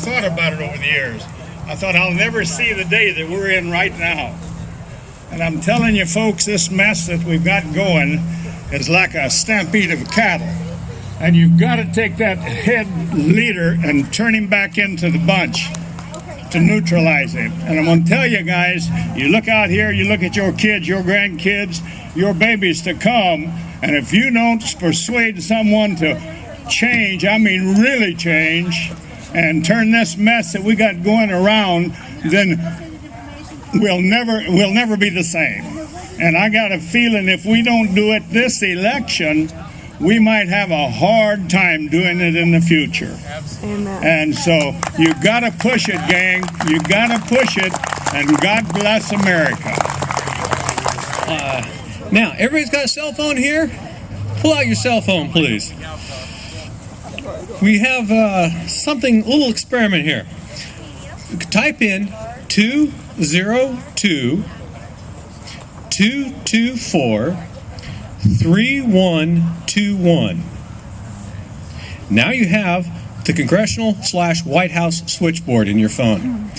thought about it over the years. I thought I'll never see the day that we're in right now. And I'm telling you folks, this mess that we've got going is like a stampede of cattle. And you've got to take that head leader and turn him back into the bunch to neutralize him. And I'm going to tell you guys, you look out here, you look at your kids, your grandkids, your babies to come, and if you don't persuade someone to change, I mean really change, and turn this mess that we got going around, then we'll never be the same. And I got a feeling if we don't do it this election, we might have a hard time doing it in the future. Amen. And so you got to push it, gang. You got to push it, and God bless America. Now, everybody's got a cell phone here? Pull out your cell phone, please. We have a little experiment here. Type in 202-224-3121. Now you have the Congressional/White House switchboard in your phone.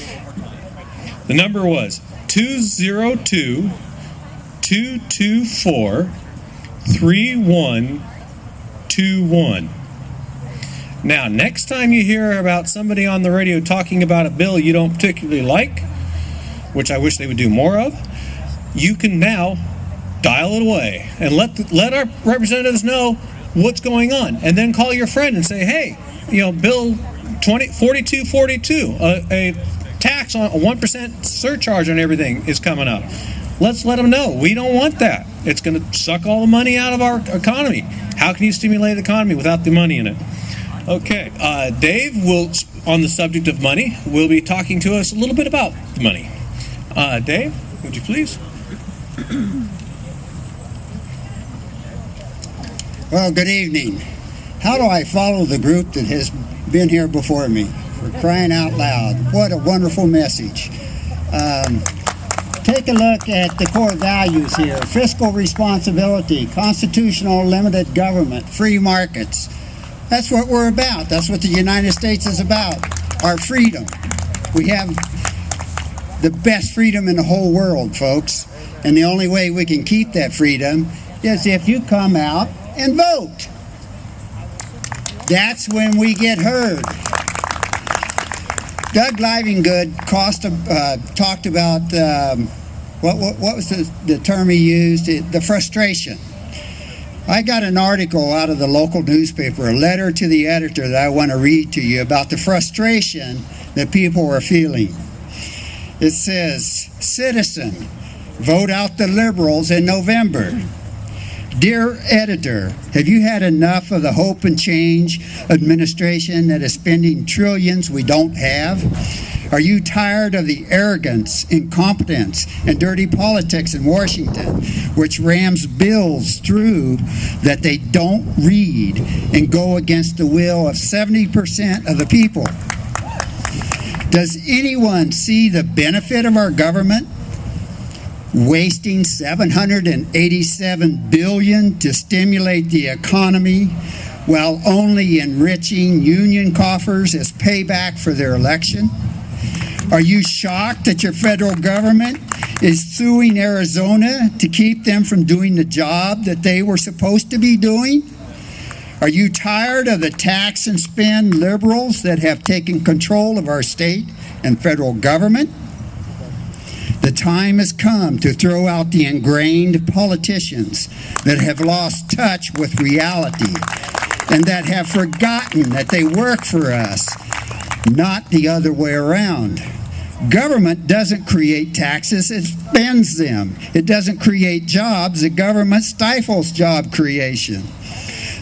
The number was 202-224-3121. Now, next time you hear about somebody on the radio talking about a bill you don't particularly like, which I wish they would do more of, you can now dial it away and let our representatives know what's going on, and then call your friend and say, hey, Bill 4242, a tax on a 1% surcharge on everything is coming up. Let's let them know. We don't want that. It's going to suck all the money out of our economy. How can you stimulate the economy without the money in it? Okay, Dave will, on the subject of money, will be talking to us a little bit about the money. Dave, would you please? Well, good evening. How do I follow the group that has been here before me? For crying out loud. What a wonderful message. Take a look at the core values here. Fiscal responsibility, constitutional limited government, free markets. That's what we're about. That's what the United States is about. Our freedom. We have the best freedom in the whole world, folks. And the only way we can keep that freedom is if you come out and vote. That's when we get heard. Doug Livingood talked about, what was the term he used? The frustration. I got an article out of the local newspaper, a letter to the editor that I want to read to you about the frustration that people are feeling. It says, citizen, vote out the liberals in November. Dear editor, have you had enough of the hope and change administration that is spending trillions we don't have? Are you tired of the arrogance, incompetence, and dirty politics in Washington, which rams bills through that they don't read and go against the will of 70% of the people? Does anyone see the benefit of our government? Wasting $787 billion to stimulate the economy while only enriching union coffers as payback for their election? Are you shocked that your federal government is suing Arizona to keep them from doing the job that they were supposed to be doing? Are you tired of the tax and spend liberals that have taken control of our state and federal government? The time has come to throw out the ingrained politicians that have lost touch with reality and that have forgotten that they work for us, not the other way around. Government doesn't create taxes, it spends them. It doesn't create jobs, the government stifles job creation.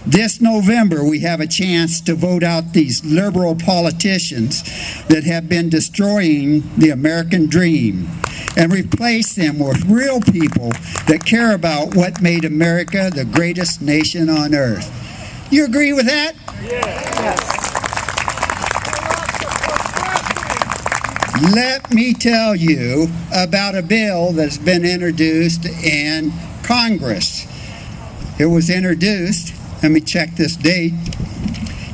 This November, we have a chance to vote out these liberal politicians that have been destroying the American dream and replace them with real people that care about what made America the greatest nation on earth. You agree with that? Yes. Let me tell you about a bill that's been introduced in Congress. It was introduced, let me check this date,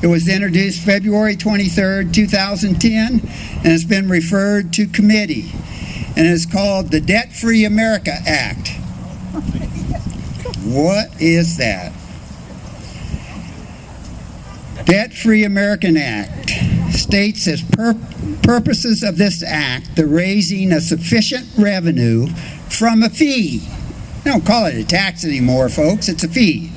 It was introduced February 23rd, 2010, and it's been referred to committee. And it's called the Debt-Free America Act. What is that? Debt-Free American Act states as purposes of this act the raising of sufficient revenue from a fee. They don't call it a tax anymore, folks. It's a fee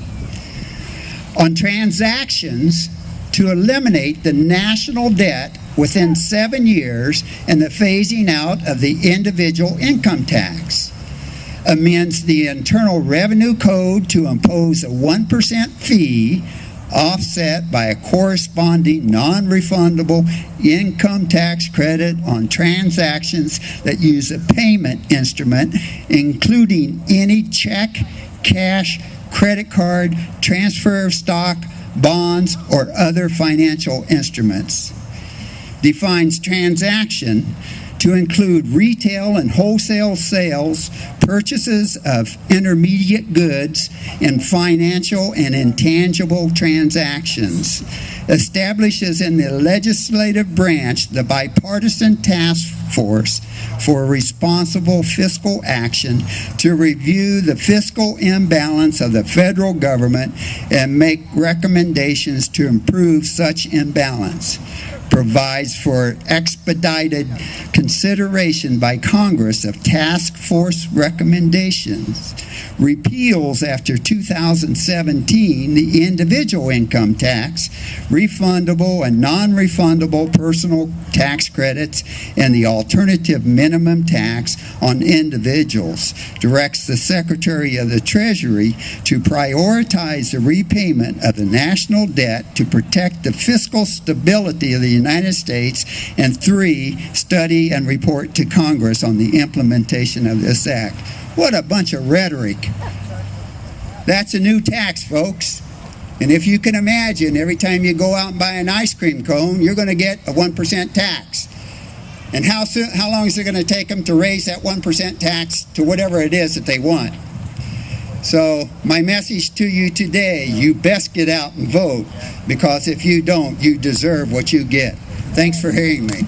on transactions to eliminate the national debt within 7 years and the phasing out of the individual income tax. Amends the Internal Revenue Code to impose a 1% fee offset by a corresponding non-refundable income tax credit on transactions that use a payment instrument, including any check, cash, credit card, transfer of stock, bonds, or other financial instruments. Defines transaction to include retail and wholesale sales, purchases of intermediate goods, and financial and intangible transactions. Establishes in the legislative branch the bipartisan task force for responsible fiscal action to review the fiscal imbalance of the federal government and make recommendations to improve such imbalance. Provides for expedited consideration by Congress of task force recommendations. Repeals after 2017 the individual income tax, refundable and non-refundable personal tax credits, and the alternative minimum tax on individuals. Directs the Secretary of the Treasury to prioritize the repayment of the national debt to protect the fiscal stability of the United States, and 3, study and report to Congress on the implementation of this act. What a bunch of rhetoric. That's a new tax, folks. And if you can imagine, every time you go out and buy an ice cream cone, you're going to get a 1% tax. And how long is it going to take them to raise that 1% tax to whatever it is that they want? So my message to you today, you best get out and vote, because if you don't, you deserve what you get. Thanks for hearing me.